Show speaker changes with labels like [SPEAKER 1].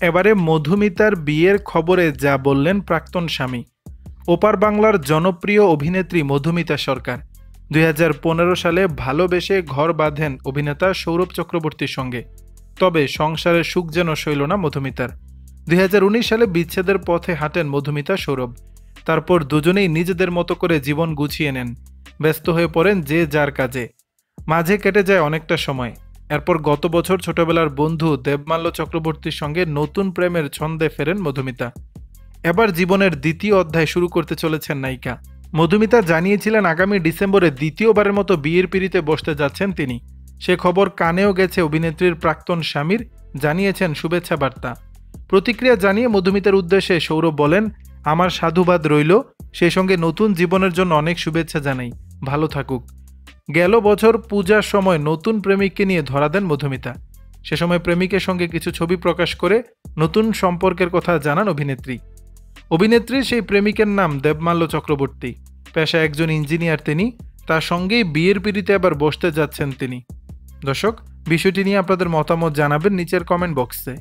[SPEAKER 1] এবারে মধুমিতার বিয়ের খবরে যা বললেন প্রাক্তন স্বামী। ওপার বাংলার জনপ্রিয় অভিনেত্রী মধুমিতা সরকার 2015 সালে ভালোবেসে ঘর বাঁধেন অভিনেতা সৌরভ চক্রবর্তীর সঙ্গে। তবে সংসারের সুখ যেন সইল না মধুমিতার। 2019 সালে বিচ্ছেদের পথে হাঁটেন মধুমিতা সৌরভ। তারপর দুজনেই নিজেদের মতো করে জীবন গুছিয়ে নেন, ব্যস্ত হয়ে পড়েন যে যার কাজে। মাঝে কেটে যায় অনেকটা সময়। এরপর গত বছর ছোটবেলার বন্ধু দেবমাল্য চক্রবর্তীর সঙ্গে নতুন প্রেমের ছন্দে ফেরেন মধুমিতা। এবার জীবনের দ্বিতীয় অধ্যায় শুরু করতে চলেছেন নায়িকা। মধুমিতা জানিয়েছিলেন আগামী ডিসেম্বরে দ্বিতীয়বারের মতো বিয়ের পিঁড়িতে বসতে যাচ্ছেন তিনি। সে খবর কানেও গেছে অভিনেত্রীর প্রাক্তন স্বামীর, জানিয়েছেন শুভেচ্ছা বার্তা। প্রতিক্রিয়া জানিয়ে মধুমিতার উদ্দেশ্যে সৌরভ বলেন, আমার সাধুবাদ রইল, সেই সঙ্গে নতুন জীবনের জন্য অনেক শুভেচ্ছা জানাই, ভালো থাকুক। গেল বছর পূজার সময় নতুন প্রেমিককে নিয়ে ধরা দেন মধুমিতা। সে সময় প্রেমিকের সঙ্গে কিছু ছবি প্রকাশ করে নতুন সম্পর্কের কথা জানান অভিনেত্রী। অভিনেত্রীর সেই প্রেমিকের নাম দেবমাল্য চক্রবর্তী। পেশায় একজন ইঞ্জিনিয়ার তিনি। তার সঙ্গেই বিয়ের পিঁড়িতে আবার বসতে যাচ্ছেন তিনি। দর্শক, বিষয়টি নিয়ে আপনাদের মতামত জানাবেন নিচের কমেন্ট বক্সে।